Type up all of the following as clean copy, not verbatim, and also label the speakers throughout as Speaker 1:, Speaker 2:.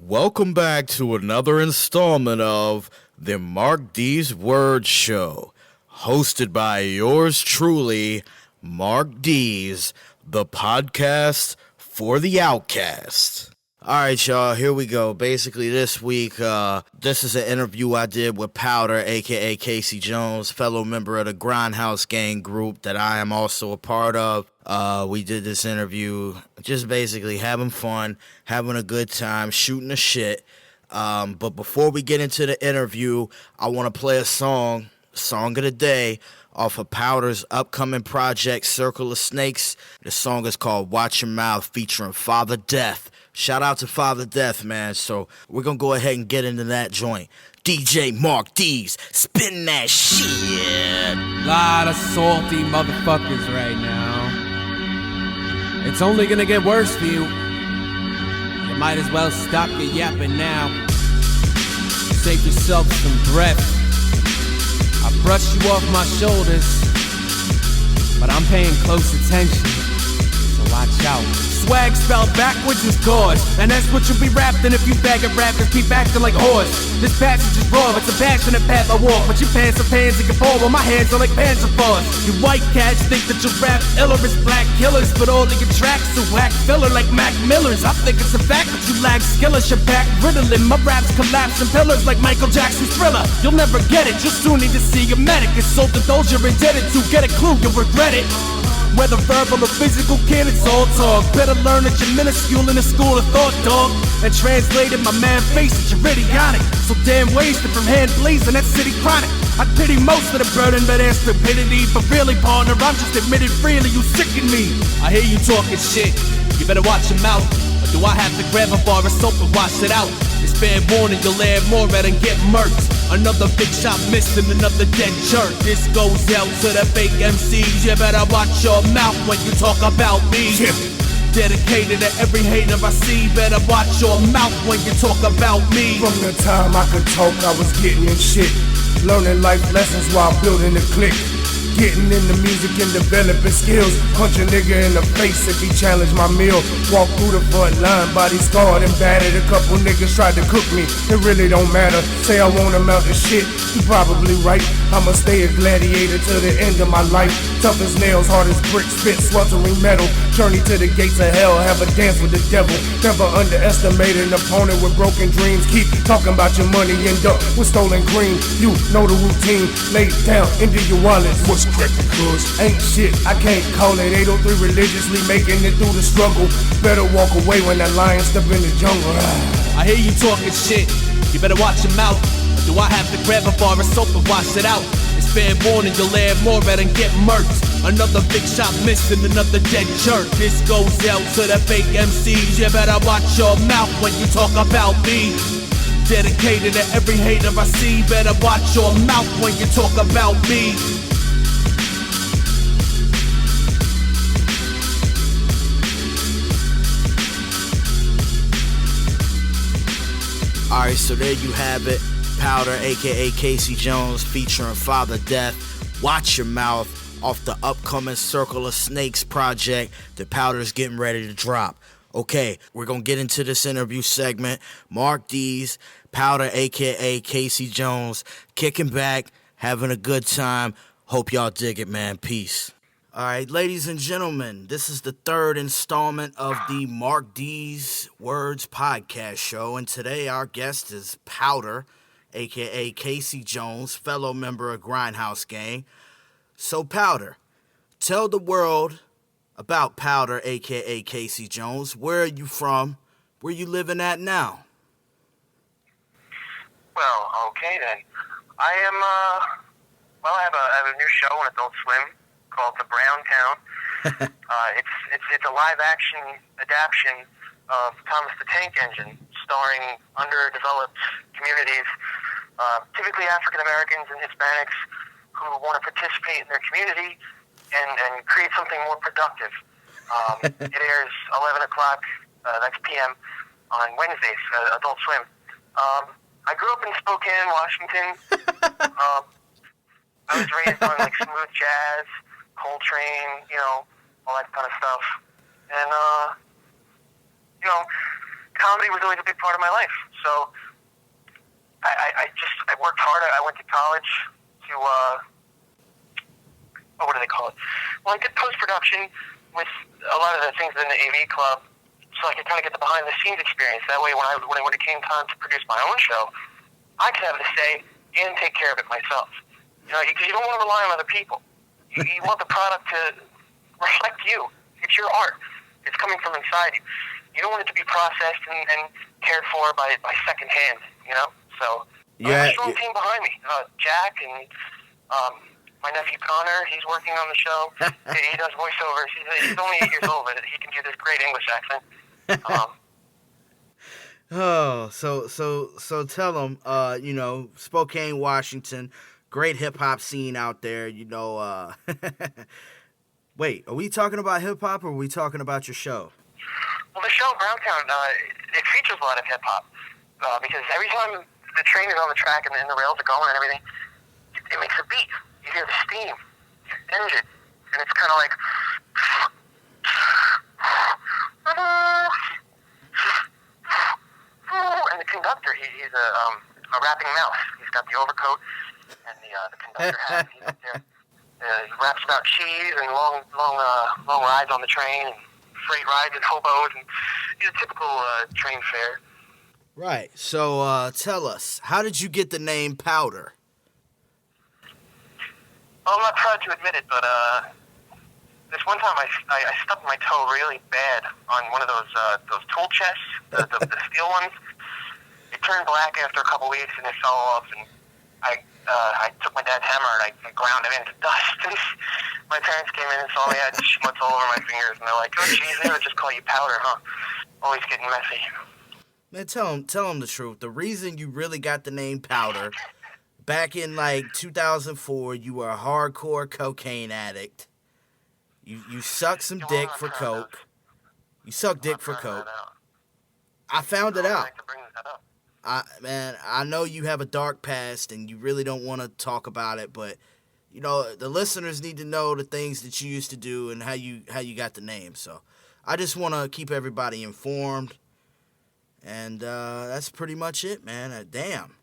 Speaker 1: Welcome back to another installment of the Mark Deez Word Show, hosted by yours truly, Mark Deez, the podcast for the outcast. All right, y'all, here we go. Basically, this week, this is an interview I did with Powder, a.k.a. Casey Jones, fellow member of the Grindhouse Gang group that I am also a part of. We did this interview just basically having fun, having a good time, shooting the shit. But before we get into the interview, I want to play a song of the day, off of Powder's upcoming project, Circle of Snakes. The song is called Watch Your Mouth, featuring Father Death. Shout out to Father Death, man. So we're going to go ahead and get into that joint. DJ Mark Deez, spin that shit.
Speaker 2: Lot of salty motherfuckers right now. It's only going to get worse for you. You might as well stop your yapping now. Save yourself some breath. I brush you off my shoulders, but I'm paying close attention, so watch out. Swag spelled backwards is gorge, and that's what you'll be wrapped in if you bag of rappers keep acting like whores. This passage is raw, it's a passionate path I walk, but your pants are pansy can fall, while my hands are like panzer paws. You white cats think that you rap iller is black killers, but all of your tracks are whack filler like Mac Miller's. I think it's a fact that you lack skillers, your back riddling. My raps collapsing pillars like Michael Jackson's Thriller. You'll never get it, you'll soon need to see a medic. Insult the those you're indebted to, get a clue, you'll regret it. Whether verbal or physical, kid, it's all talk. Better learn that you're minuscule in the school of thought, dog. And translated, my man face that you're idiotic. So damn wasted from hand blazing that city chronic. I pity most of the burden, but their stupidity. But really, partner, I'm just admitted freely, you sicken me. I hear you talking shit, you better watch your mouth. Or do I have to grab a bar of soap and wash it out? It's fair warning, you'll add more at and get murked. Another big shot missed and another dead jerk. This goes out to the fake MCs. You better watch your mouth when you talk about me. Yeah. Dedicated to every hater I see. Better watch your mouth when you talk about me.
Speaker 3: From the time I could talk, I was getting in shit. Learning life lessons while building a clique. Getting into music and developing skills. Punch a nigga in the face if he challenged my meal. Walk through the front line, body scarred and battered. A couple niggas tried to cook me, it really don't matter. Say I want him out of shit, he probably right. I'ma stay a gladiator to the end of my life. Tough as nails, hard as bricks, spit sweltering metal. Journey to the gates of hell, have a dance with the devil. Never underestimate an opponent with broken dreams. Keep talking about your money, end up with stolen green. You know the routine, lay down into your wallet. What's cracking, cuz? Ain't shit, I can't call it. 803 religiously making it through the struggle. Better walk away when that lion step in the jungle.
Speaker 2: I hear you talking shit, you better watch your mouth. Or do I have to grab a bar of soap and wash it out? It's fair warning, you'll add more at and get murked. Another big shot missing, another dead jerk. This goes out to the fake MCs. You better watch your mouth when you talk about me. Dedicated to every hater I see. Better watch your mouth when you talk about me.
Speaker 1: Alright, so there you have it. Powder, a.k.a. Casey Jones, featuring Father Death. Watch your mouth, off the upcoming Circle of Snakes project that Powder's getting ready to drop. Okay, we're going to get into this interview segment. Mark Deez, Powder, a.k.a. Casey Jones, kicking back, having a good time. Hope y'all dig it, man. Peace. All right, ladies and gentlemen, this is the third installment of the Mark Deez Words podcast show, and today our guest is Powder, a.k.a. Casey Jones, fellow member of Grindhouse Gang. So, Powder, tell the world about Powder, a.k.a. Casey Jones. Where are you from? Where you living at now?
Speaker 4: Well, okay then. I have a new show on Adult Swim called The Brown Town. It's a live action adaptation of Thomas the Tank Engine, starring underdeveloped communities, typically African Americans and Hispanics, who want to participate in their community and create something more productive. It airs 11 o'clock, that's p.m. on Wednesdays, Adult Swim. I grew up in Spokane, Washington. I was raised on like smooth jazz, Coltrane, all that kind of stuff. And, comedy was always a big part of my life. So I worked hard. I went to college to, what do they call it? Well, I did post-production with a lot of the things in the AV club, so I could kind of get the behind-the-scenes experience. That way, when it came time to produce my own show, I could have the say and take care of it myself. You know, because you don't want to rely on other people. You want the product to reflect you. It's your art. It's coming from inside you. You don't want it to be processed and cared for by second hand, you know? So, I have a strong team behind me. Jack and my nephew Connor, he's working on the show. He does voiceovers. He's only 8 years old, but he can do this great English accent.
Speaker 1: So tell them, you know, Spokane, Washington, great hip-hop scene out there, you know. Wait, are we talking about hip-hop or are we talking about your show?
Speaker 4: Well, the show, Browntown, it features a lot of hip-hop because every time the train is on the track and the rails are going and everything, it makes a beat. You hear the steam, engine, and it's kind of like... And the conductor, he's a rapping mouse. He's got the overcoat and the conductor hat. He's up there. He raps about cheese and long rides on the train and freight rides and hobos. And he's a typical train fare.
Speaker 1: Right. So tell us, how did you get the name Powder?
Speaker 4: Well, I'm not proud to admit it, but this one time I stubbed my toe really bad on one of those tool chests, the steel ones. It turned black after a couple weeks, and it fell off. And I took my dad's hammer and I ground it into dust. And my parents came in and saw me. I had schmutz all over my fingers, and they're like, "Oh, geez, they would just call you Powder, huh? Always getting messy."
Speaker 1: Man, tell them the truth. The reason you really got the name Powder, back in like 2004, you were a hardcore cocaine addict. You sucked some dick for coke. You sucked dick for coke. I found it out. I know you have a dark past and you really don't want to talk about it, but you know the listeners need to know the things that you used to do and how you got the name. So I just want to keep everybody informed, and that's pretty much it, man. Damn,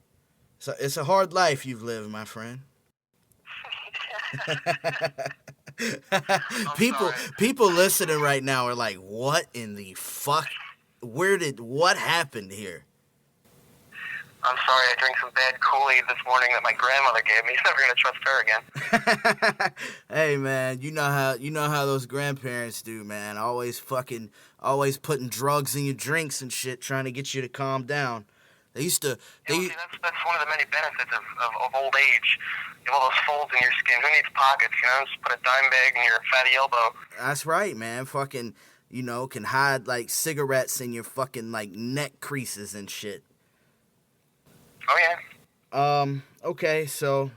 Speaker 1: so it's a hard life you've lived, my friend. People listening right now are like, what in the fuck? What happened here?
Speaker 4: I'm sorry, I drank some bad Kool-Aid this morning that my grandmother gave me. Never gonna trust her again.
Speaker 1: Hey man, you know how those grandparents do, man. Always putting drugs in your drinks and shit, trying to get you to calm down.
Speaker 4: See, that's one of the many benefits of old age. You have all those folds in your skin. Who needs pockets, you know? Just put a dime bag in your fatty elbow.
Speaker 1: That's right, man. Fucking, you know, can hide, like, cigarettes in your fucking, like, neck creases and shit.
Speaker 4: Oh, yeah.
Speaker 1: Okay, so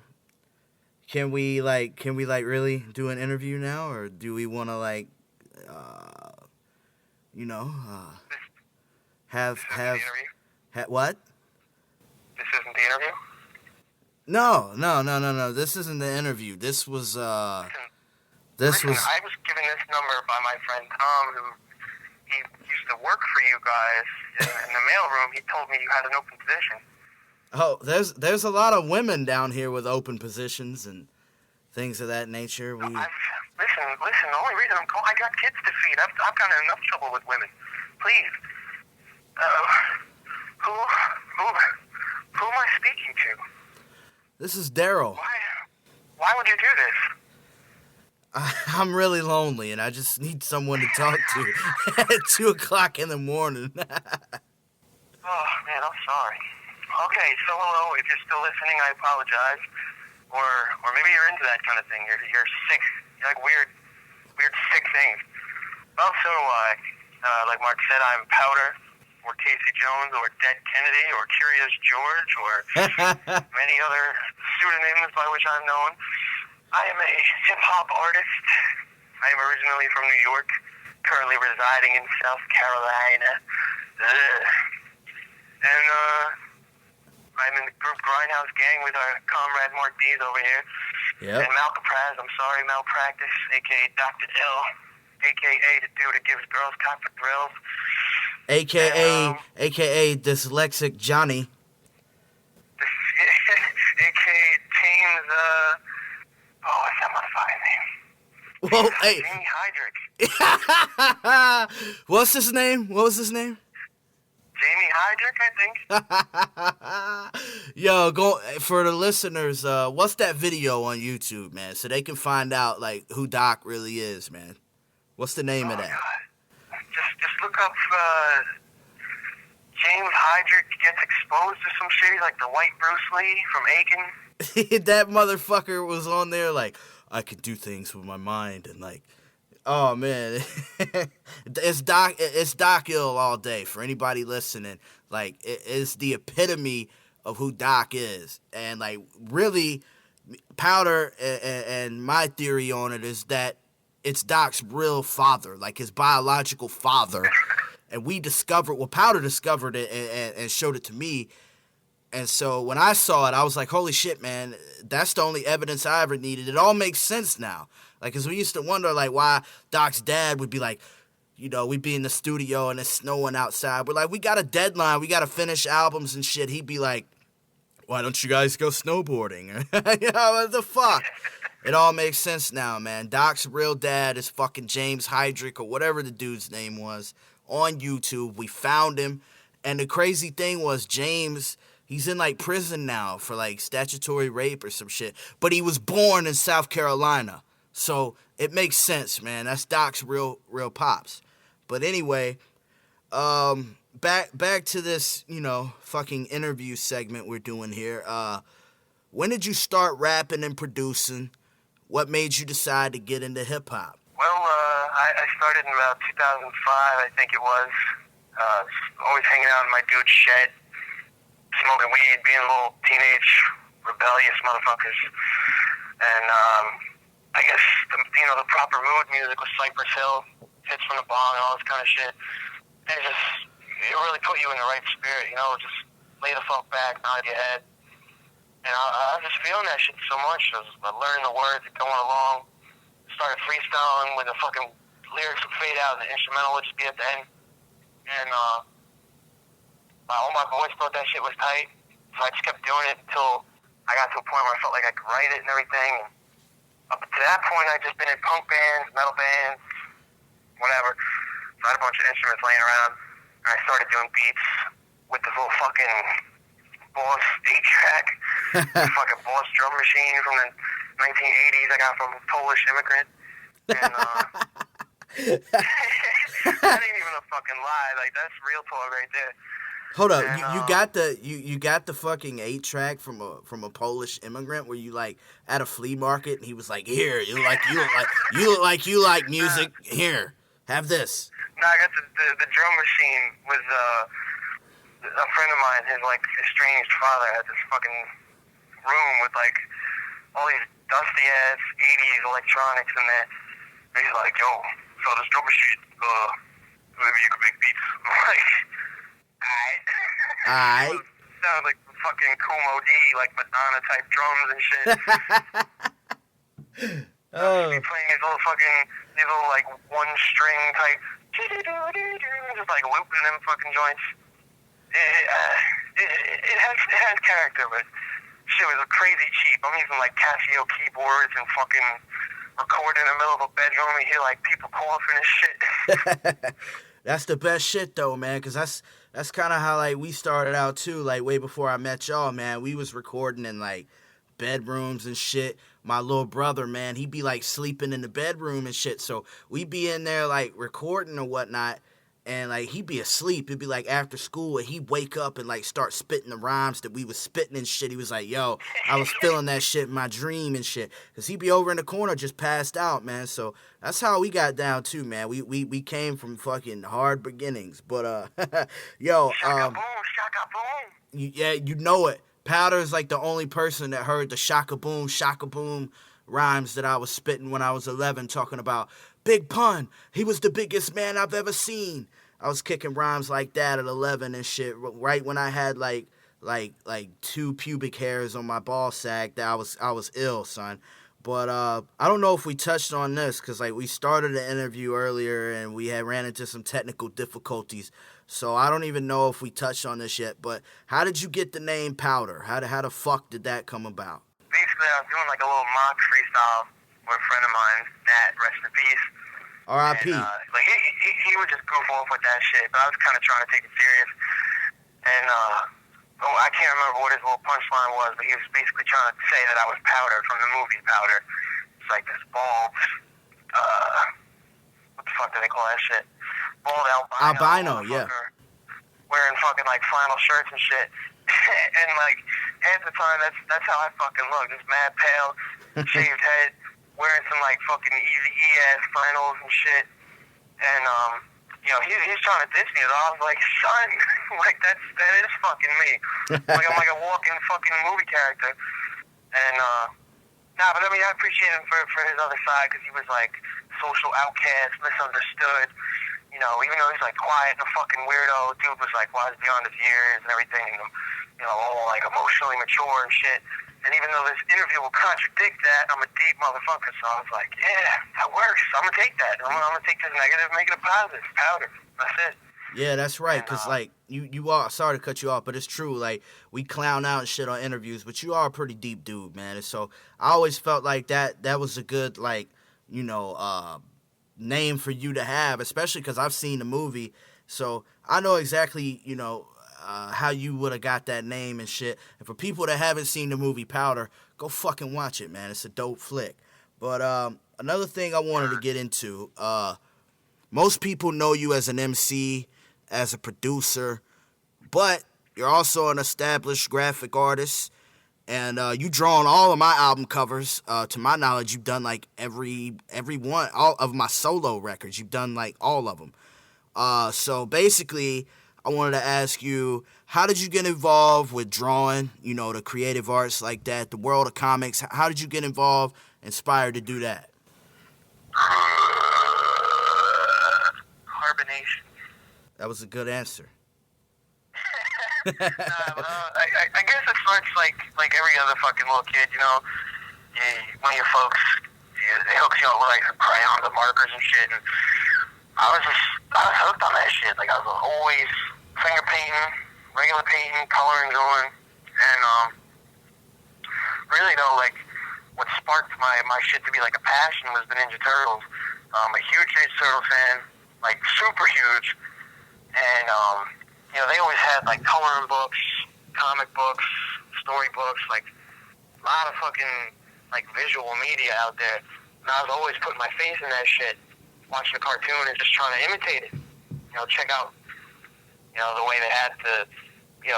Speaker 1: can we really do an interview now? Or do we want to, like, you know, have what?
Speaker 4: This isn't the interview?
Speaker 1: No. This isn't the interview. This was,
Speaker 4: Listen, I was given this number by my friend Tom, who he used to work for you guys in the mailroom. He told me you had an open position.
Speaker 1: Oh, there's a lot of women down here with open positions and things of that nature.
Speaker 4: Listen. The only reason I'm calling, I got kids to feed. I've gotten enough trouble with women. Please, who am I speaking to?
Speaker 1: This is Daryl.
Speaker 4: Why would you do this?
Speaker 1: I'm really lonely, and I just need someone to talk to at 2 o'clock in the morning.
Speaker 4: Oh, man, I'm sorry. Okay, so hello. If you're still listening, I apologize. Or maybe you're into that kind of thing. You're sick. You like weird, sick things. Well, so do I. Like Mark said, I'm Powder, or Casey Jones, or Dead Kennedy, or Curious George, or many other pseudonyms by which I'm known. I am a hip-hop artist. I am originally from New York, currently residing in South Carolina. And I'm in the group Grindhouse Gang with our comrade Mark Deez over here.
Speaker 1: Yep.
Speaker 4: And Malpractice, Malpractice, a.k.a. Dr. L, a.k.a. the dude that gives girls copper thrills.
Speaker 1: AKA Dyslexic Johnny.
Speaker 4: AKA James, what's that motherfucker's name?
Speaker 1: Well, hey.
Speaker 4: Jamie Hydrick.
Speaker 1: What's his name? What was his name?
Speaker 4: Jamie Hydrick, I
Speaker 1: think. Yo, go for the listeners. What's that video on YouTube, man, so they can find out like who Doc really is, man? What's the name of that?
Speaker 4: God. Just look up James Hydrick Gets Exposed or some shit. He's like the white Bruce Lee from Aiken.
Speaker 1: That motherfucker was on there like, I can do things with my mind, and like, oh man, it's Doc Ill all day for anybody listening. Like, it's the epitome of who Doc is, and like, really, Powder and my theory on it is that it's Doc's real father, like his biological father, and Powder discovered it and showed it to me. And so when I saw it, I was like, holy shit, man, that's the only evidence I ever needed. It all makes sense now. Like, because we used to wonder, like, why Doc's dad would be like, you know, we'd be in the studio and it's snowing outside. We're like, we got a deadline. We got to finish albums and shit. He'd be like, why don't you guys go snowboarding? You know, what the fuck? It all makes sense now, man. Doc's real dad is fucking James Hydrick or whatever the dude's name was on YouTube. We found him. And the crazy thing was James... He's in, like, prison now for, like, statutory rape or some shit. But he was born in South Carolina. So it makes sense, man. That's Doc's real pops. But anyway, back to this, you know, fucking interview segment we're doing here. When did you start rapping and producing? What made you decide to get into hip-hop?
Speaker 4: Well, I started in about 2005, I think it was. Always hanging out in my dude's shed. Smoking weed, being little teenage rebellious motherfuckers, and I guess the proper mood music was Cypress Hill, hits from the bong, and all this kind of shit. And it really put you in the right spirit, you know. Just lay the fuck back, nod your head, and I was just feeling that shit so much. I was learning the words, going along. Started freestyling with the fucking lyrics would fade out, and the instrumental would just be at the end, and all my boys thought that shit was tight, so I just kept doing it until I got to a point where I felt like I could write it and everything. And up to that point, I'd just been in punk bands, metal bands, whatever. So I had a bunch of instruments laying around, and I started doing beats with this little fucking Boss 8-track, fucking Boss drum machine from the 1980s I got from a Polish immigrant. And that ain't even a fucking lie. Like, that's real talk right there.
Speaker 1: Hold up, and, you got the fucking 8-track from a Polish immigrant? Were you like at a flea market and he was like, here, you look like you like music, here, have this.
Speaker 4: No, I got the drum machine with a friend of mine, his like estranged father had this fucking room with like all these dusty ass 80s electronics in there. And he's like, yo, so this drum machine, maybe you can make beats. I'm like,
Speaker 1: Alright.
Speaker 4: Sounds like fucking Kumo D, like Madonna type drums and shit.
Speaker 1: Oh.
Speaker 4: He'd be playing these little like one string type, just like looping them fucking joints. It has character, but shit was crazy cheap. I'm using like Casio keyboards and fucking recording in the middle of a bedroom and hear like people coughing and shit.
Speaker 1: That's the best shit though, man, because that's kind of how like we started out too. Like way before I met y'all, man, we was recording in like bedrooms and shit. My little brother, man, he'd be like sleeping in the bedroom and shit. So we'd be in there like recording or whatnot, and like he'd be asleep. It'd be like after school, and he'd wake up and like start spitting the rhymes that we was spitting and shit. He was like, yo, I was feeling that shit in my dream and shit. Cause he'd be over in the corner just passed out, man. So that's how we got down too, man. We came from fucking hard beginnings. But yo,
Speaker 4: shaka boom.
Speaker 1: You know it. Powder is like the only person that heard the shaka boom rhymes that I was spitting when I was 11, talking about Big Pun. He was the biggest man I've ever seen. I was kicking rhymes like that at 11 and shit, right when I had like 2 pubic hairs on my ball sack. That I was ill, son. But I don't know if we touched on this because like we started the interview earlier and we had ran into some technical difficulties.
Speaker 5: So I don't even know if we touched on this yet, but how did you get the name Powder? How the fuck did that come about?
Speaker 4: Basically, I was doing like a little mock freestyle with a friend of mine, Nat, rest in peace.
Speaker 5: R.I.P.
Speaker 4: And, like he would just goof off with that shit, but I was kind of trying to take it serious. And I can't remember what his little punchline was, but he was basically trying to say that I was Powder from the movie Powder. It's like this bald, what the fuck do they call that shit? Bald albino,
Speaker 5: yeah.
Speaker 4: Wearing fucking like flannel shirts and shit. And like half the time that's how I fucking look. Just mad pale, shaved head, wearing some like fucking Eazy-E ass flannels and shit. And he's trying to diss me. And I was like, son, like that is fucking me. Like I'm like a walking fucking movie character. And but I mean I appreciate him for his other side, because he was like social outcast, misunderstood. You know, even though he's like quiet and a fucking weirdo, dude was like wise beyond his years and everything, and, all like emotionally mature and shit. And even though this interview will contradict that, I'm a deep motherfucker, so I was like, yeah, that works. I'm gonna take that. I'm gonna take this negative, make it a positive. Powder. That's it.
Speaker 5: Yeah, that's right, because, like, you are, sorry to cut you off, but it's true, like, we clown out and shit on interviews, but you are a pretty deep dude, man, and so I always felt like that was a good, like, name for you to have, especially because I've seen the movie, so I know exactly, how you would have got that name and shit. And for people that haven't seen the movie Powder, go fucking watch it, man. It's a dope flick. But another thing I wanted to get into, most people know you as an MC, as a producer, but you're also an established graphic artist, and you draw on all of my album covers. To my knowledge, you've done like every one, all of my solo records. You've done like all of them. So basically, I wanted to ask you, how did you get involved with drawing, the creative arts like that, the world of comics? How did you get involved, inspired to do that?
Speaker 4: Carbonation.
Speaker 5: That was a good answer.
Speaker 4: I guess it starts like every other fucking little kid, one of your folks, they hook you up with like some crayons and markers and shit, and I was hooked on that shit. Like I was always finger painting, regular painting, coloring going, and really though, like what sparked my shit to be like a passion was the Ninja Turtles. I'm a huge Ninja Turtle fan, like super huge, and they always had like coloring books, comic books, story books, like a lot of fucking like visual media out there. And I was always putting my face in that shit, watching a cartoon and just trying to imitate it. Check out, the way they had the,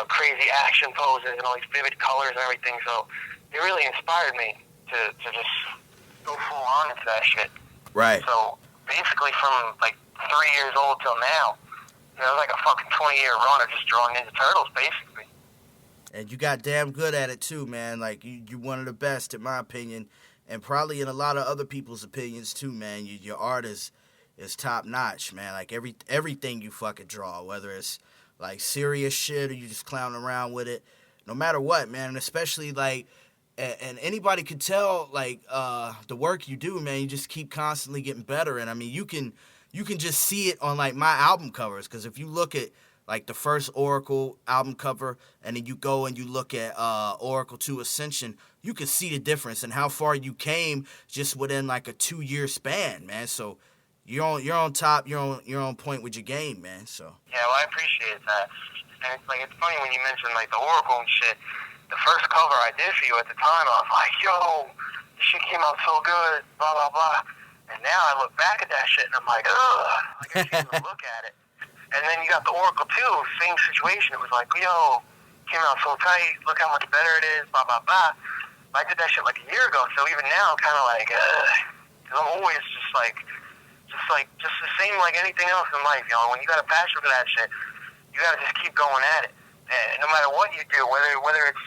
Speaker 4: crazy action poses and all these vivid colors and everything. So it really inspired me to just go full on into that shit.
Speaker 5: Right.
Speaker 4: So basically from like 3 years old till now, it was like a fucking 20-year run of just drawing Ninja Turtles, basically.
Speaker 5: And you got damn good at it too, man. Like you one of the best, in my opinion, and probably in a lot of other people's opinions too, man. Your art is top notch, man. Like everything you fucking draw, whether it's like serious shit or you just clowning around with it, no matter what, man. And especially like, and anybody could tell like the work you do, man. You just keep constantly getting better, and I mean you can just see it on like my album covers, because if you look at like the first Oracle album cover, and then you go and you look at Oracle 2 Ascension, you can see the difference and how far you came just within like a 2-year span, man. So you're on top, you're on point with your game, man. So
Speaker 4: yeah, well, I appreciate that. And it's funny when you mention like the Oracle and shit. The first cover I did for you at the time, I was like, yo, this shit came out so good, blah blah blah. And now I look back at that shit and I'm like, ugh, like I can't even look at it. And then you got the Oracle 2, same situation. It was like, yo, came out so tight, look how much better it is, blah, blah, blah. I did that shit like a year ago, so even now I'm kind of like, because I'm always just the same like anything else in life, when you got a passion for that shit, you got to just keep going at it. And no matter what you do, whether it's,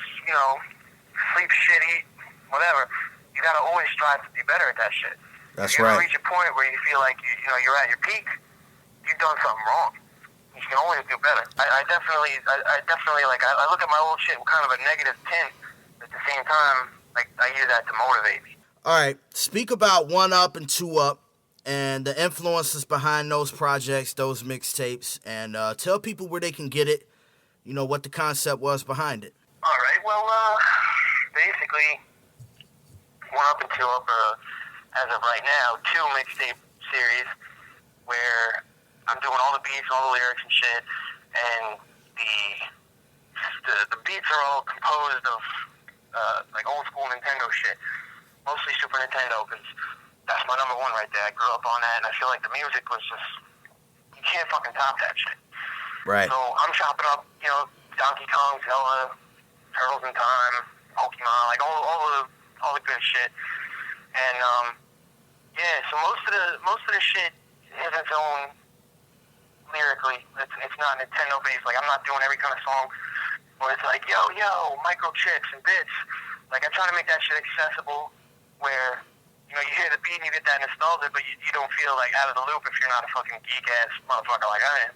Speaker 4: sleep, shit, eat, whatever, you got to always strive to be better at that shit.
Speaker 5: That's
Speaker 4: if you
Speaker 5: right.
Speaker 4: ever reach a point where you feel like you're at your peak, you've done something wrong. You can always do better. I definitely like I look at my old shit with kind of a negative tint. At the same time, like I use that to motivate me.
Speaker 5: All right, speak about 1 Up and 2 Up, and the influences behind those projects, those mixtapes, and tell people where they can get it, you know, what the concept was behind it.
Speaker 4: All right, well, basically, 1 Up and 2 Up are, as of right now, 2 mixtape series where I'm doing all the beats, all the lyrics and shit, and the beats are all composed of like old school Nintendo shit, mostly Super Nintendo, because that's my number one right there. I grew up on that, and I feel like the music was just, you can't fucking top that shit.
Speaker 5: Right.
Speaker 4: So I'm chopping up, you know, Donkey Kong, Zelda, Turtles in Time, Pokemon, like all the good shit. And yeah, so most of the shit has its own lyrically. It's not Nintendo based. Like I'm not doing every kind of song where it's like yo microchips and bits. Like I try to make that shit accessible where you know you hear the beat and you get that nostalgia, but you don't feel like out of the loop if you're not a fucking geek ass motherfucker like I am.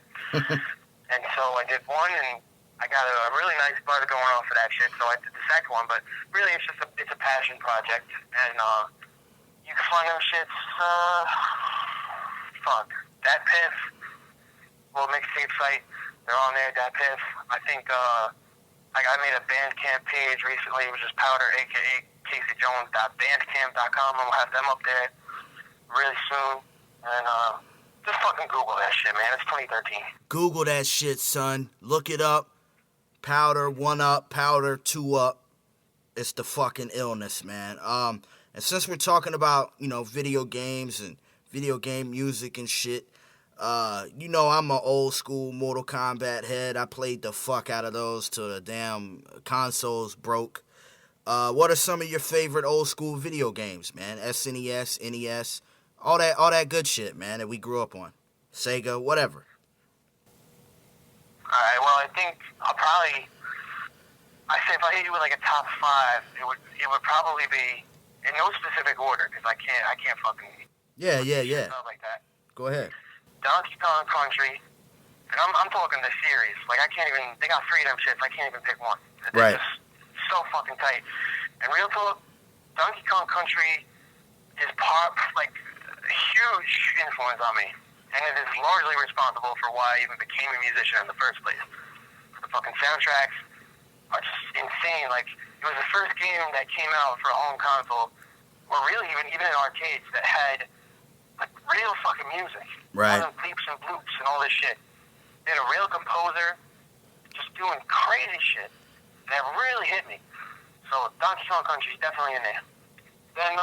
Speaker 4: And so I did one and I got a really nice butter going off of that shit, so I did the second one. But really, it's a passion project, and you can find them shits. Dat Piff, little mixtape site. They're on there. Dat Piff. I think I made a Bandcamp page recently, which is Powder, aka CaseyJones.bandcamp.com. I'm gonna have them up there really soon, and just fucking Google that shit, man. It's 2013.
Speaker 5: Google that shit, son. Look it up. Powder, 1 Up, Powder, 2 Up. It's the fucking illness, man. And since we're talking about, you know, video games and video game music and shit, you know I'm an old school Mortal Kombat head. I played the fuck out of those till the damn consoles broke. What are some of your favorite old school video games, man? SNES, NES, all that good shit, man, that we grew up on. Sega, whatever.
Speaker 4: Alright, well, I think I say if I hit you with like a top 5, it would probably be in no specific order, because I can't fucking
Speaker 5: Yeah.
Speaker 4: stuff like that.
Speaker 5: Go ahead.
Speaker 4: Donkey Kong Country, and I'm talking the series. Like I can't even. They got 3 of them shits. I can't even pick one. They're
Speaker 5: Right.
Speaker 4: just so fucking tight. And real talk, Donkey Kong Country is like a huge influence on me, and it is largely responsible for why I even became a musician in the first place. The fucking soundtracks are just insane. Like it was the first game that came out for a home console, or really even in arcades that had like real fucking music.
Speaker 5: Right.
Speaker 4: All them bleeps and bloops and all this shit. They had a real composer just doing crazy shit. That really hit me. So Donkey Kong Country is definitely in there. Then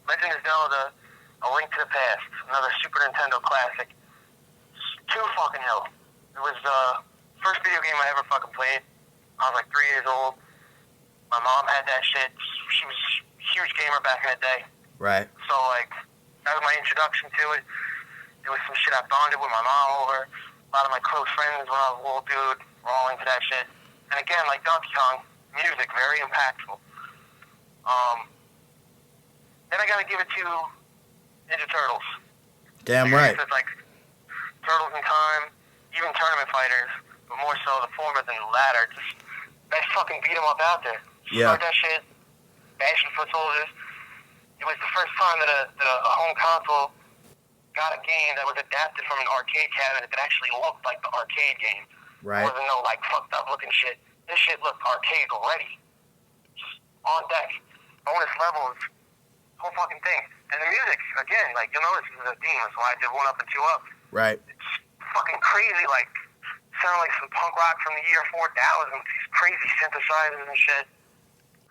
Speaker 4: Legend of Zelda, A Link to the Past, another Super Nintendo classic. Too fucking hell. It was the first video game I ever fucking played. I was like 3 years old. My mom had that shit. She was a huge gamer back in the day.
Speaker 5: Right.
Speaker 4: So like that was my introduction to it. It was some shit I bonded with my mom over. A lot of my close friends when I was a little dude were all into that shit. And again, like Donkey Kong, music, very impactful. Then I gotta give it to Ninja Turtles.
Speaker 5: Damn right.
Speaker 4: It's like Turtles in Time, even Tournament Fighters, but more so the former than the latter. Just best fucking beat 'em up out there.
Speaker 5: Yeah.
Speaker 4: Start that shit, bashing foot soldiers. It was the first time that a home console got a game that was adapted from an arcade cabinet that actually looked like the arcade game.
Speaker 5: Right.
Speaker 4: It wasn't no like fucked up looking shit. This shit looked arcade ready. Just on deck. Bonus levels. Whole fucking thing. And the music, again, like you'll notice this is a theme, that's why I did 1 Up and 2 Up.
Speaker 5: Right.
Speaker 4: It's fucking crazy, like sound like some punk rock from the year 4000, these crazy synthesizers and shit.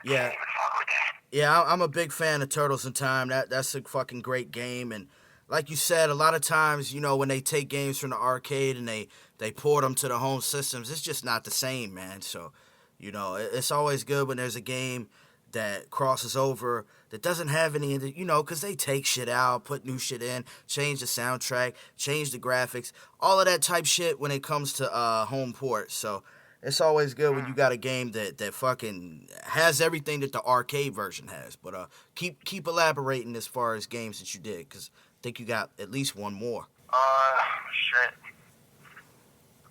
Speaker 5: Yeah.
Speaker 4: Can't even fuck with that.
Speaker 5: Yeah, I'm a big fan of Turtles in Time. That's a fucking great game. And like you said, a lot of times, you know, when they take games from the arcade and they port them to the home systems, it's just not the same, man. So, you know, it's always good when there's a game that crosses over that doesn't have any, you know, because they take shit out, put new shit in, change the soundtrack, change the graphics, all of that type shit when it comes to home port. So it's always good when you got a game that fucking has everything that the arcade version has. But keep elaborating as far as games that you did, because I think you got at least one more.
Speaker 4: Shit.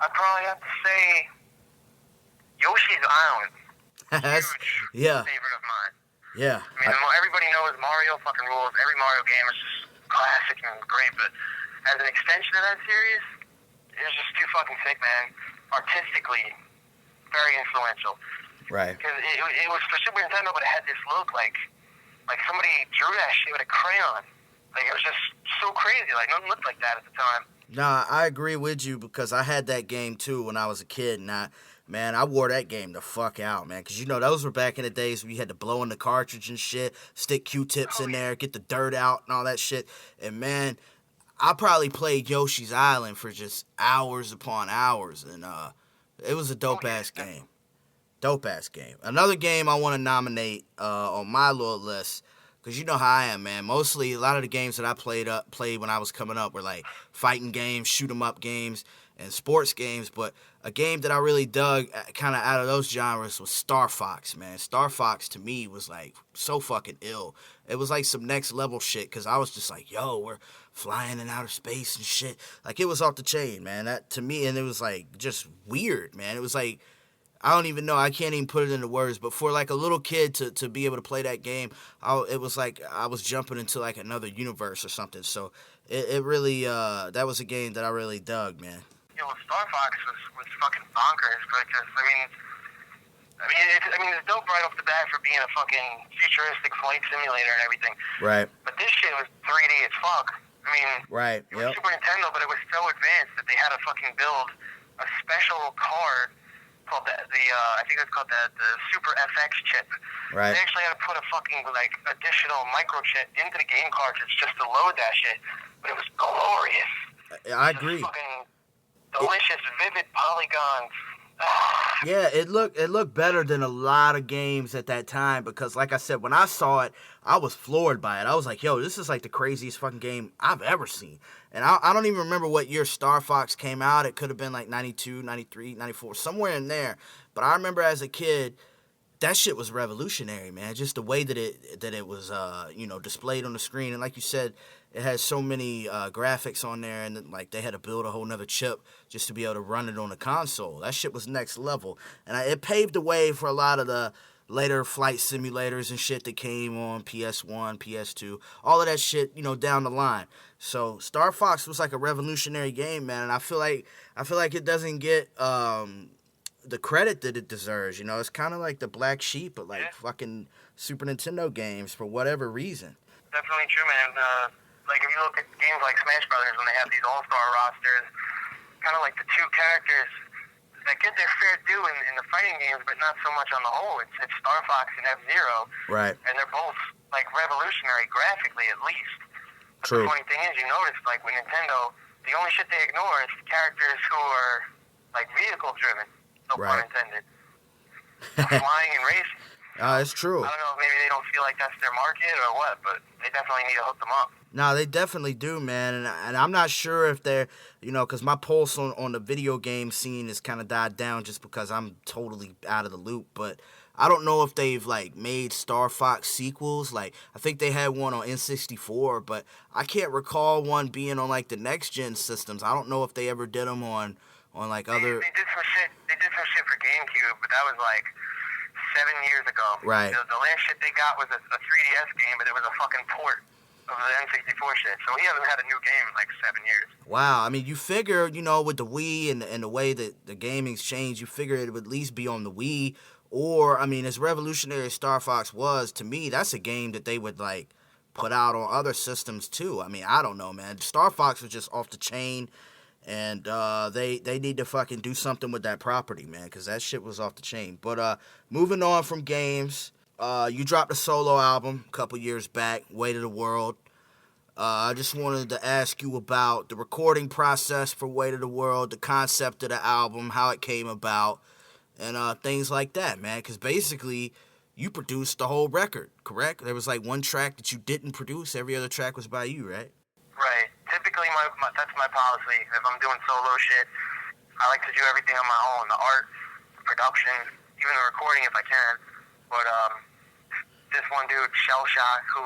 Speaker 4: I'd probably have to say Yoshi's Island.
Speaker 5: That's,
Speaker 4: Huge
Speaker 5: yeah.
Speaker 4: favorite of mine.
Speaker 5: Yeah.
Speaker 4: I mean, everybody knows Mario fucking rules. Every Mario game is just classic and great, but as an extension of that series, it was just too fucking sick, man. Artistically, very influential.
Speaker 5: Right.
Speaker 4: Because it was for Super Nintendo, but it had this look like somebody drew that shit with a crayon. Like, it was just so crazy. Like, nothing looked like that at the time.
Speaker 5: Nah, I agree with you because I had that game too when I was a kid, and I wore that game the fuck out, man. Because, those were back in the days when you had to blow in the cartridge and shit, stick Q-tips in there, get the dirt out and all that shit. And, man, I probably played Yoshi's Island for just hours upon hours, and it was a dope-ass game. Dope-ass game. Another game I want to nominate on my little list, because you know how I am, man. Mostly, a lot of the games that I played when I was coming up were like fighting games, shoot-'em-up games, and sports games. But a game that I really dug kind of out of those genres was Star Fox, man. Star Fox, to me, was like so fucking ill. It was like some next-level shit, because I was just like, yo, we're flying in outer space and shit. Like, it was off the chain, man. That, to me, and it was like just weird, man. It was like, I don't even know. I can't even put it into words. But for like a little kid to be able to play that game, it was like I was jumping into like another universe or something. So it really, that was a game that I really dug, man.
Speaker 4: Star Fox was fucking bonkers, because it's dope right off the bat for being a fucking futuristic flight simulator and everything.
Speaker 5: Right.
Speaker 4: But this shit was 3D as fuck. I mean,
Speaker 5: right.
Speaker 4: It was Super Nintendo, but it was so advanced that they had to fucking build a special card called I think it's called the Super FX chip.
Speaker 5: Right.
Speaker 4: They actually had to put a fucking additional microchip into the game cartridge just to load that shit. But it was glorious.
Speaker 5: I agree.
Speaker 4: Fucking delicious, vivid polygons.
Speaker 5: Yeah, it looked better than a lot of games at that time, because like I said, when I saw it, I was floored by it. I was like, yo, this is like the craziest fucking game I've ever seen. And I don't even remember what year Star Fox came out. It could have been like 92, 93, 94, somewhere in there. But I remember as a kid, that shit was revolutionary, man. Just the way that it was displayed on the screen. And like you said, it has so many graphics on there, and like they had to build a whole nother chip just to be able to run it on the console. That shit was next level. And it paved the way for a lot of the later flight simulators and shit that came on PS1, PS2, all of that shit, down the line. So Star Fox was like a revolutionary game, man, and I feel like it doesn't get the credit that it deserves. It's kind of like the black sheep of fucking Super Nintendo games for whatever reason.
Speaker 4: Definitely true, man. Like if you look at games like Smash Brothers, when they have these all-star rosters, kind of like the two characters that get their fair due in the fighting games, but not so much on the whole. It's Star Fox and F-Zero.
Speaker 5: Right.
Speaker 4: And they're both, like, revolutionary, graphically at least. But
Speaker 5: True.
Speaker 4: the funny thing is, you notice, like, with Nintendo, the only shit they ignore is characters who are, like, vehicle-driven. No pun intended. Flying and racing.
Speaker 5: It's true.
Speaker 4: I don't know if maybe they don't feel like that's their market or what, but they definitely need to hook them up.
Speaker 5: No, they definitely do, man. And I'm not sure if they're, because my pulse on the video game scene has kind of died down just because I'm totally out of the loop. But I don't know if they've, like, made Star Fox sequels. Like, I think they had one on N64, but I can't recall one being on, like, the next-gen systems. I don't know if they ever did them on like, other...
Speaker 4: They did some shit for GameCube, but that was, like, 7 years ago.
Speaker 5: Right.
Speaker 4: The last shit they got was a 3DS game, but it was a fucking port of the N64 shit. So he hasn't had a new game in like 7 years.
Speaker 5: Wow. I mean, you figure, with the Wii and the way that the gaming's changed, you figure it would at least be on the Wii. Or, I mean, as revolutionary as Star Fox was, to me, that's a game that they would, like, put out on other systems, too. I mean, I don't know, man. Star Fox was just off the chain. And they need to fucking do something with that property, man, because that shit was off the chain. But moving on from games, you dropped a solo album a couple years back, Weight of the World. I just wanted to ask you about the recording process for Weight of the World, the concept of the album, how it came about, and things like that, man. Because basically, you produced the whole record, correct? There was like one track that you didn't produce. Every other track was by you, right?
Speaker 4: Right. Typically, that's my policy. If I'm doing solo shit, I like to do everything on my own. The art, the production, even the recording if I can. But this one dude, Shell Shock, who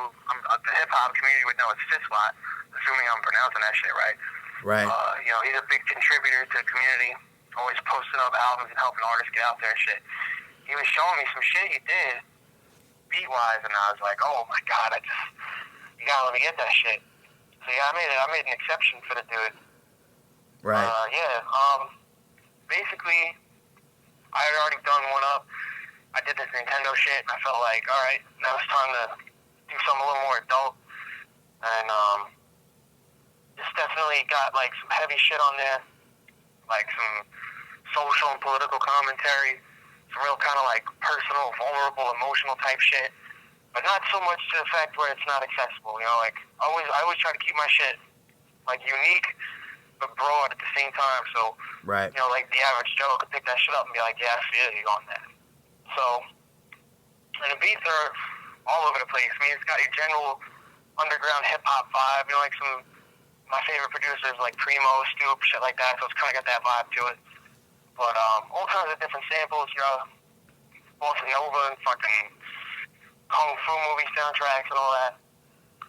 Speaker 4: the hip-hop community would know as Fiswat, assuming I'm pronouncing that shit right.
Speaker 5: Right.
Speaker 4: He's a big contributor to the community, always posting up albums and helping artists get out there and shit. He was showing me some shit he did, beat-wise, and I was like, oh my god, you gotta let me get that shit. So yeah, I made an exception for the dude.
Speaker 5: Right.
Speaker 4: Basically, I had already done one up. I did this Nintendo shit, and I felt like, all right, now it's time to do something a little more adult. And just definitely got like some heavy shit on there, like some social and political commentary, some real kind of like personal, vulnerable, emotional type shit, but not so much to the fact where it's not accessible. You know, like I always try to keep my shit like unique but broad at the same time. So,
Speaker 5: Right.
Speaker 4: you know, like the average Joe could pick that shit up and be like, yeah, I feel you on that. So, and the beats are all over the place. I mean, it's got your general underground hip hop vibe. You know, like some my favorite producers like Primo, Stoop, shit like that. So it's kind of got that vibe to it. But all kinds of different samples. You know, Bossa Nova and fucking Kung Fu movie soundtracks and all that.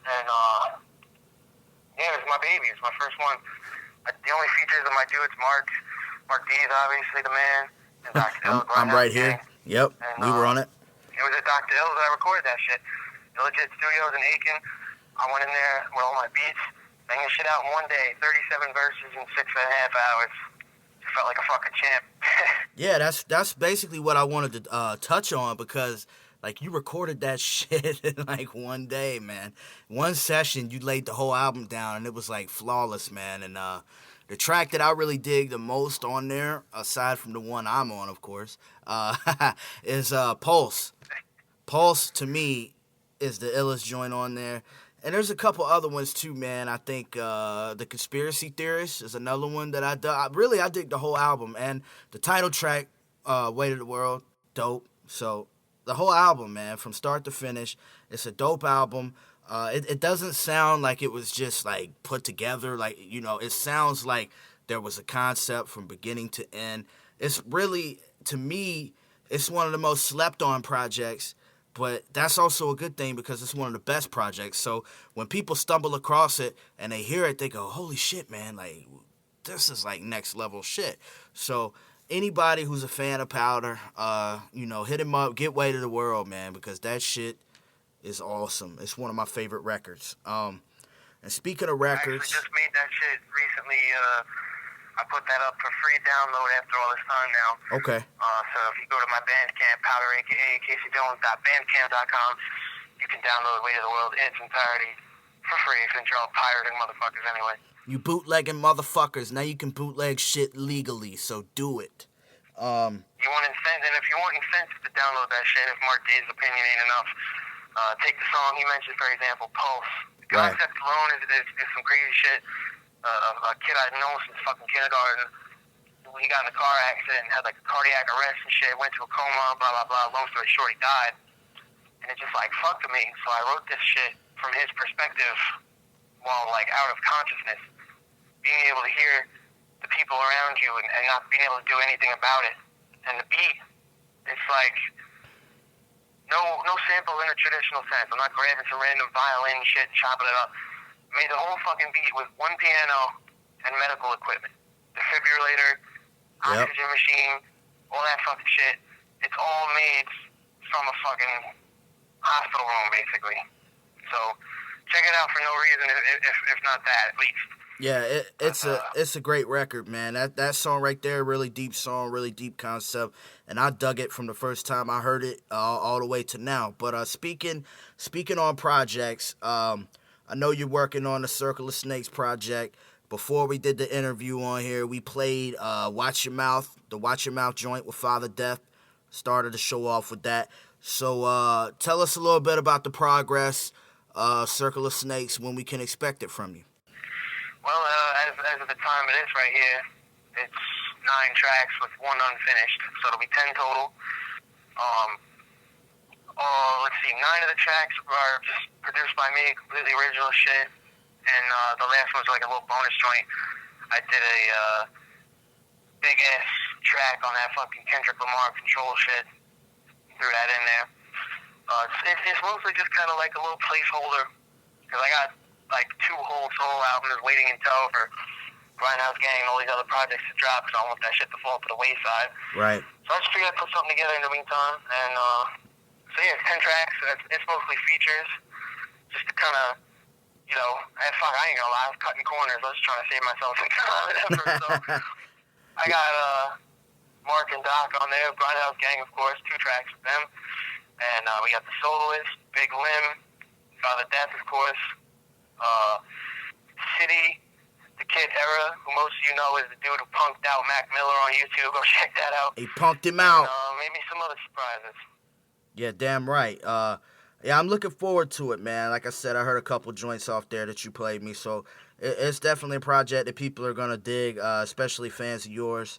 Speaker 4: And yeah, it's my baby. It's my first one. The only features of my dudes, Mark Deez, obviously the man, and Dr. Ill.
Speaker 5: I'm right here. Yep,
Speaker 4: and,
Speaker 5: we were on it.
Speaker 4: It was at Dr. Ill's that I recorded that shit. The Legit Studios in Aiken. I went in there with all my beats, banging shit out in one day, 37 verses in 6.5 hours. Felt like a fucking champ.
Speaker 5: Yeah, that's basically what I wanted to touch on, because like you recorded that shit in like one day, man. One session, you laid the whole album down, and it was like flawless, man. And the track that I really dig the most on there, aside from the one I'm on, of course, is Pulse. Pulse, to me, is the illest joint on there. And there's a couple other ones too, man. I think The Conspiracy Theorist is another one that I dug. I dig the whole album. And the title track, Weight of the World, dope. So the whole album, man, from start to finish, it's a dope album. It doesn't sound like it was just like put together. Like, you know, it sounds like there was a concept from beginning to end. It's really, to me, it's one of the most slept on projects. But that's also a good thing, because it's one of the best projects. So when people stumble across it and they hear it, they go, holy shit, man, like, this is like next level shit. So anybody who's a fan of Powder, you know, hit him up, get Weight of the World, man, because that shit is awesome. It's one of my favorite records. And speaking of records,
Speaker 4: I actually just made that shit recently. I put that up for free download after all this time now.
Speaker 5: Okay.
Speaker 4: So if you go to my Bandcamp, Powder, a.k.a. CaseyJones.bandcamp.com, you can download Weight of the World in its entirety for free, since you're all pirating motherfuckers anyway.
Speaker 5: You bootlegging motherfuckers. Now you can bootleg shit legally, so do it.
Speaker 4: You want incentive, and if you want incentive to download that shit, if Mark Deez's opinion ain't enough, take the song he mentioned, for example, Pulse. The concept alone is some crazy shit. A kid I'd known since fucking kindergarten, he got in a car accident and had like a cardiac arrest and shit, went to a coma, blah, blah, blah. Long story short, he died. And it just like fucked me. So I wrote this shit from his perspective while like out of consciousness. Being able to hear the people around you and not being able to do anything about it. And the beat, it's like no sample in a traditional sense. I'm not grabbing some random violin shit and chopping it up. Made the whole fucking beat with one piano and medical equipment. Defibrillator, oxygen machine, all that fucking shit. It's all made from a fucking hospital room, basically. So check it out for no reason, if not that, at least.
Speaker 5: Yeah, it's a great record, man. That song right there, really deep song, really deep concept, and I dug it from the first time I heard it all the way to now. But speaking on projects, I know you're working on the Circle of Snakes project. Before we did the interview on here, we played Watch Your Mouth, the Watch Your Mouth joint with Father Death. Started the show off with that. So tell us a little bit about the progress, Circle of Snakes, when we can expect it from you.
Speaker 4: Well, as of the time it is right here, it's 9 tracks with 1 unfinished, so it'll be 10 total. Let's see, 9 of the tracks are just produced by me, completely original shit, and the last one's like a little bonus joint. I did a big-ass track on that fucking Kendrick Lamar Control shit, threw that in there. It's mostly just kind of like a little placeholder, because I got like 2 whole solo albums waiting in tow for Grindhouse Gang and all these other projects to drop, because I don't want that shit to fall to the wayside.
Speaker 5: Right.
Speaker 4: So I just figured I'd put something together in the meantime, and So yeah, it's 10 tracks. It's mostly features, just to kind of, you know, I ain't gonna lie, I was cutting corners. I was just trying to save myself some time and effort. So I got Mark and Doc on there, Grindhouse Gang, of course, 2 tracks with them. And we got the soloist, Big Lim, Father Death, of course, City, the Kid Era, who most of you know is the dude who punked out Mac Miller on YouTube. Go check that out.
Speaker 5: He punked him out.
Speaker 4: And, maybe some other surprises.
Speaker 5: Yeah, damn right. Yeah, I'm looking forward to it, man. Like I said, I heard a couple joints off there that you played me, so it's definitely a project that people are gonna dig, especially fans of yours.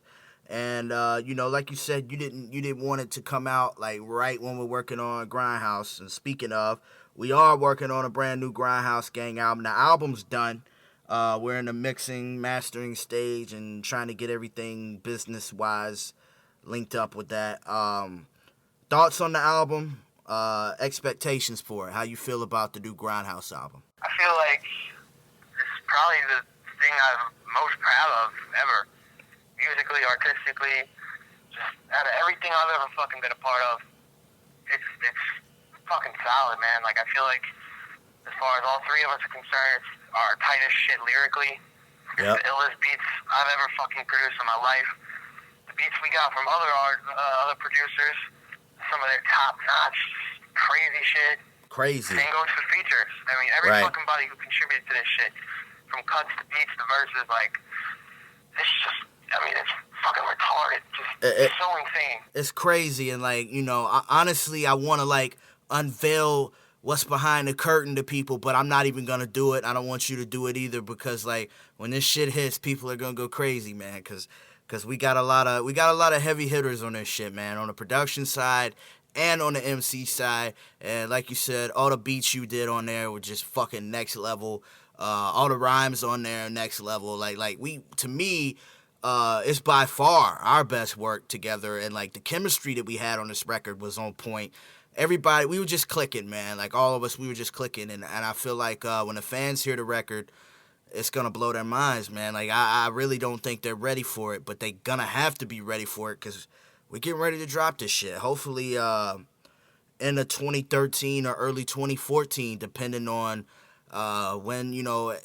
Speaker 5: And you know, like you said, you didn't want it to come out like right when we're working on Grindhouse. And speaking of, we are working on a brand new Grindhouse Gang album. The album's done. We're in the mixing, mastering stage, and trying to get everything business-wise linked up with that. Thoughts on the album? Expectations for it? How you feel about the new Grindhouse album?
Speaker 4: I feel like it's probably the thing I'm most proud of ever. Musically, artistically, just out of everything I've ever fucking been a part of. It's fucking solid, man. Like, I feel like as far as all 3 of us are concerned, it's our tightest shit lyrically. It's the illest beats I've ever fucking produced in my life. The beats we got from other producers, some of their top-notch, crazy shit.
Speaker 5: Crazy.
Speaker 4: Same goes for features. I mean, every fucking body who contributed to this shit, from cuts to beats to verses, like, it's just, I mean, it's fucking retarded. It's so insane.
Speaker 5: It's crazy, and, like, you know, honestly, I want to, like, unveil what's behind the curtain to people, but I'm not even gonna do it. I don't want you to do it either, because, like, when this shit hits, people are gonna go crazy, man, because we got a lot of heavy hitters on this shit, man, on the production side and on the MC side. And like you said, all the beats you did on there were just fucking next level. All the rhymes on there next level. Like to me, it's by far our best work together, and like the chemistry that we had on this record was on point. Everybody, we were just clicking, man. Like, all of us, we were just clicking, and I feel like when the fans hear the record, it's gonna blow their minds, man. Like, I really don't think they're ready for it, but they gonna have to be ready for it, because we're getting ready to drop this shit. Hopefully, in the 2013 or early 2014, depending on when, you know,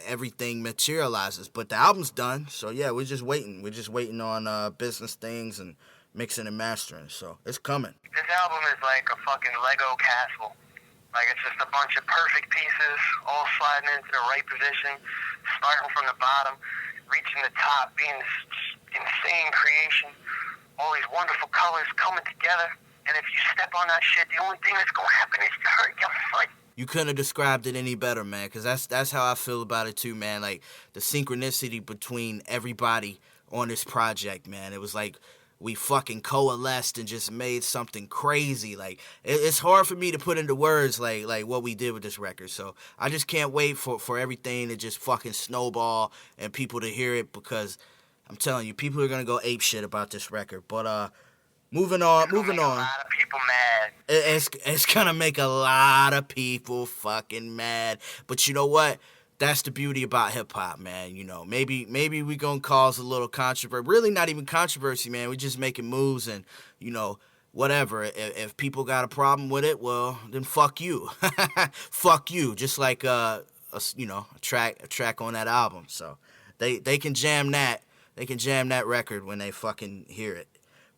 Speaker 5: everything materializes. But the album's done, so yeah, we're just waiting. We're just waiting on business things and mixing and mastering, so it's coming.
Speaker 4: This album is like a fucking Lego castle. Like, it's just a bunch of perfect pieces, all sliding into the right position, starting from the bottom, reaching the top, being this insane creation, all these wonderful colors coming together. And if you step on that shit, the only thing that's going to happen is to hurt your foot.
Speaker 5: You couldn't have described it any better, man, because that's how I feel about it too, man. Like, the synchronicity between everybody on this project, man. It was like we fucking coalesced and just made something crazy. Like, it's hard for me to put into words like what we did with this record. So I just can't wait for everything to just fucking snowball and people to hear it, because I'm telling you, people are gonna go ape shit about this record. But moving on.
Speaker 4: A lot of people mad.
Speaker 5: It's gonna make a lot of people fucking mad. But you know what? That's the beauty about hip-hop, man. You know, maybe we gonna cause a little controversy. Really not even controversy, man. We're just making moves, and, you know, whatever. If people got a problem with it, well, then fuck you. Fuck you. Just like, a track on that album. So they can jam that. They can jam that record when they fucking hear it.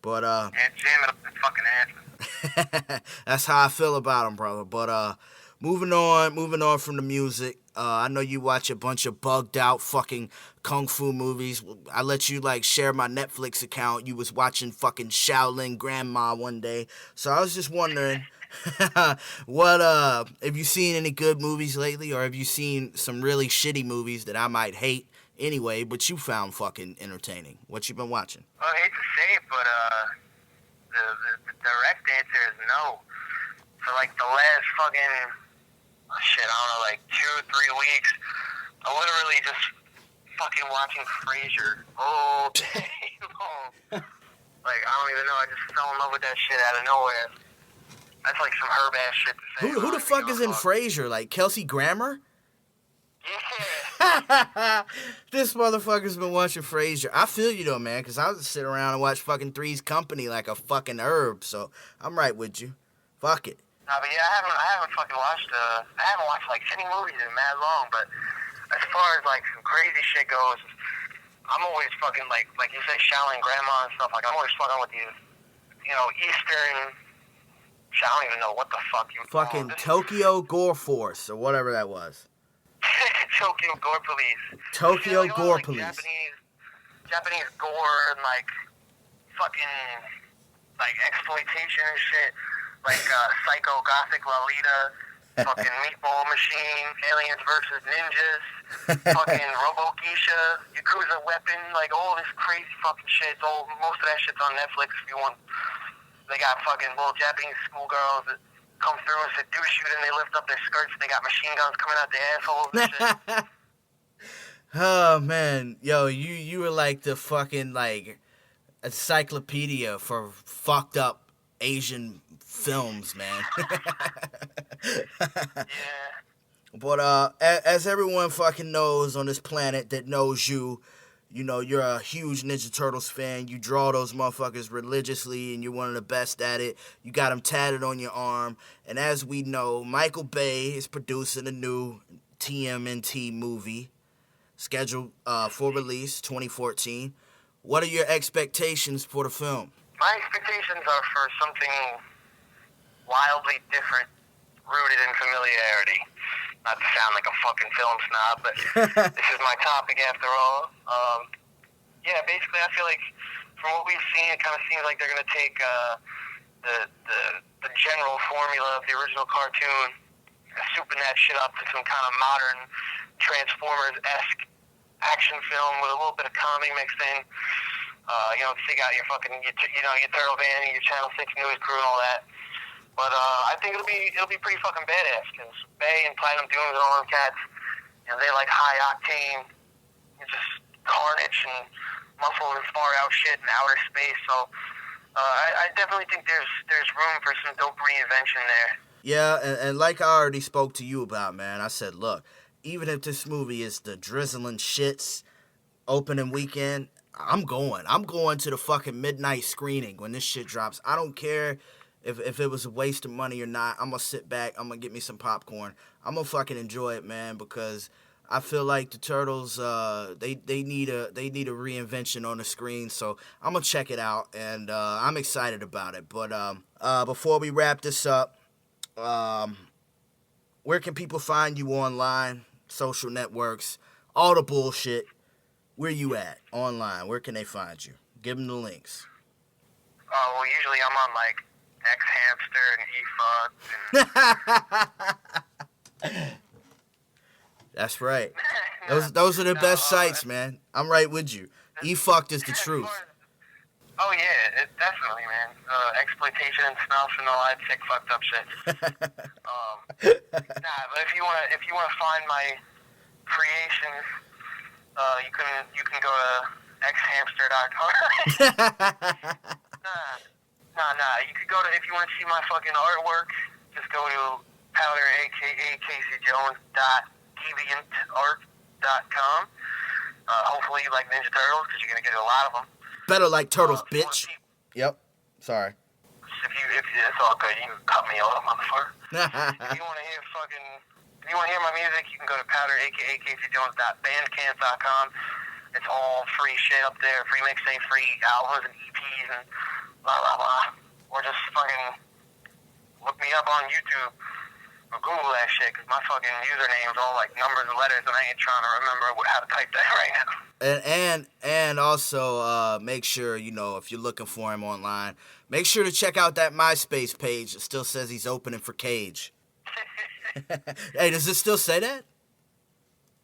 Speaker 5: But,
Speaker 4: and jam it up the fucking anthem.
Speaker 5: That's how I feel about them, brother. But, moving on from the music. I know you watch a bunch of bugged out fucking kung fu movies. I let you, like, share my Netflix account. You was watching fucking Shaolin Grandma one day. So I was just wondering, what, have you seen any good movies lately? Or have you seen some really shitty movies that I might hate anyway, but you found fucking entertaining? What you been watching?
Speaker 4: Well, I hate to say it, but, the direct answer is no. For, like, the last fucking, I don't know, like 2-3 weeks, I literally just fucking watching Frasier all day long. Like, I don't even know, I just fell in love with that shit out of nowhere. That's like some herb-ass shit to say.
Speaker 5: Who the fuck is in Frasier? Like, Kelsey Grammer?
Speaker 4: Yeah.
Speaker 5: This motherfucker's been watching Frasier. I feel you though, man, because I was sitting around and watch fucking Three's Company like a fucking herb, so I'm right with you. Fuck it.
Speaker 4: Nah, but yeah, I haven't fucking watched, I haven't watched, like, any movies in mad long, but as far as, like, some crazy shit goes, I'm always fucking, like you say, Shaolin Grandma and stuff, like, I'm always fucking with these, you know, Eastern, I don't even know what the fuck you call
Speaker 5: Fucking
Speaker 4: it.
Speaker 5: Tokyo Gore Force, or whatever that was.
Speaker 4: Tokyo Gore Police.
Speaker 5: Tokyo
Speaker 4: You know,
Speaker 5: Gore
Speaker 4: like,
Speaker 5: Police.
Speaker 4: Japanese gore and, like, fucking, like, exploitation and shit. Like, Psycho Gothic Lolita, fucking Meatball Machine, Aliens versus Ninjas, fucking Robo Geisha, Yakuza Weapon, like, all this crazy fucking shit. Most of that shit's on Netflix if you want. They got fucking little Japanese schoolgirls that come through and seduce you, and they lift up their skirts, and they got machine guns coming out their assholes and shit.
Speaker 5: Oh man, yo, you were like the fucking like encyclopedia for fucked up Asian films, man.
Speaker 4: Yeah.
Speaker 5: But as everyone fucking knows on this planet that knows you, you know, you're a huge Ninja Turtles fan. You draw those motherfuckers religiously, and you're one of the best at it. You got them tatted on your arm. And as we know, Michael Bay is producing a new TMNT movie scheduled for release 2014. What are your expectations for the film?
Speaker 4: My expectations are for something wildly different, rooted in familiarity. Not to sound like a fucking film snob, but this is my topic after all. Yeah, basically, I feel like from what we've seen, it kind of seems like they're going to take the general formula of the original cartoon, souping that shit up to some kind of modern Transformers-esque action film with a little bit of comedy mixed in. You know, you got your fucking, your Turtle Band, your Channel 6 News crew and all that. But I think it'll be pretty fucking badass, because Bay and Platinum Dunes and all them cats, you know, they like high octane, just carnage and muscle and spar out shit in outer space. So I definitely think there's room for some dope reinvention there.
Speaker 5: Yeah, and like I already spoke to you about, man, I said, look, even if this movie is the drizzling shits opening weekend, I'm going to the fucking midnight screening when this shit drops. I don't care if it was a waste of money or not. I'm gonna sit back, I'm gonna get me some popcorn. I'm gonna fucking enjoy it, man, because I feel like the Turtles, they need a reinvention on the screen. So I'm gonna check it out, and I'm excited about it. But before we wrap this up, where can people find you online, social networks, all the bullshit? Where you at online? Where can they find you? Give them the links.
Speaker 4: Well, usually I'm on, like, X-Hamster and eFuck.
Speaker 5: That's right. Those are the best sites, man. I'm right with you. eFucked is the truth.
Speaker 4: Oh yeah, definitely, man. Exploitation and snuff and all that sick fucked up shit. But if you wanna find my creations, you can go to xhamster.com. Nah. You could go to, if you want to see my fucking artwork, just go to powder, aka caseyjones.deviantart.com. Hopefully you like Ninja Turtles, because you're gonna get a lot of them.
Speaker 5: Better like Turtles, bitch. Yep. Sorry.
Speaker 4: If it's all good, you can cut me off, motherfucker. If you want to hear my music, you can go to powder, aka caseyjones.bandcamp.com. It's all free shit up there, free mixtape, free albums and EPs and blah, blah, blah. Or just fucking look me up on YouTube or Google that shit, because my fucking username's all like numbers and letters, and I ain't trying to remember how to type that right now.
Speaker 5: And also make sure, you know, if you're looking for him online, make sure to check out that MySpace page. It still says he's opening for Cage. Hey, does it still say that?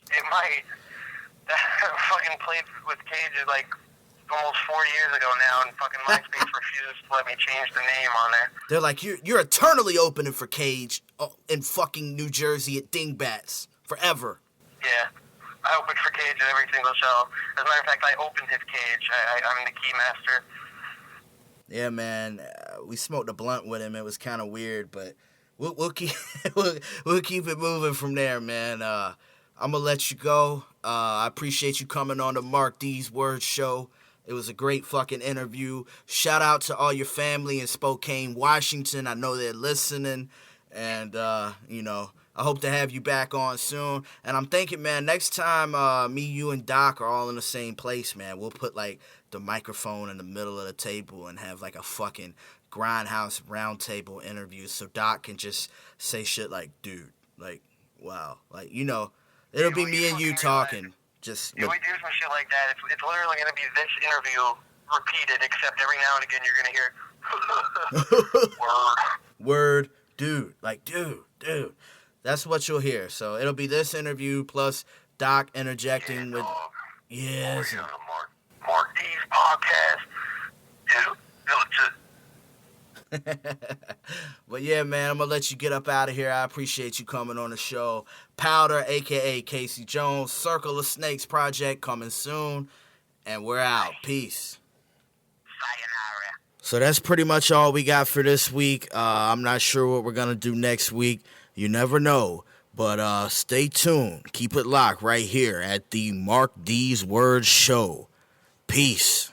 Speaker 4: It might. Fucking played with Cage like almost 4 years ago now, and fucking MySpace refused to let me change the name on there.
Speaker 5: They're like, you're eternally opening for Cage in fucking New Jersey at Dingbats forever.
Speaker 4: Yeah, I opened for Cage at every single show. As a matter of fact, I opened his Cage. I'm the key master.
Speaker 5: Yeah, man, we smoked a blunt with him. It was kind of weird, but we'll keep we'll keep it moving from there, man. I'm gonna let you go. I appreciate you coming on the Mark Deez Word Show. It was a great fucking interview. Shout out to all your family in Spokane, Washington. I know they're listening. And, you know, I hope to have you back on soon. And I'm thinking, man, next time me, you, and Doc are all in the same place, man, we'll put, like, the microphone in the middle of the table and have, like, a fucking Grindhouse roundtable interview so Doc can just say shit like, dude, like, wow. Like, you know, it'll be me and you talking. Just
Speaker 4: we do some shit like that. It's literally going to be this interview repeated, except every now and again you're going to hear
Speaker 5: word, dude, like, dude. That's what you'll hear. So it'll be this interview plus Doc interjecting with, yes.
Speaker 4: Mark Deez podcast.
Speaker 5: But yeah, man, I'm gonna let you get up out of here. I appreciate you coming on the show. Powder, aka Casey Jones, Circle of Snakes project coming soon, and we're out. Peace.
Speaker 4: Sayonara.
Speaker 1: So that's pretty much all we got for this week. I'm not sure what we're gonna do next week. You never know. But stay tuned. Keep it locked right here at the Mark Deez Word Show. Peace.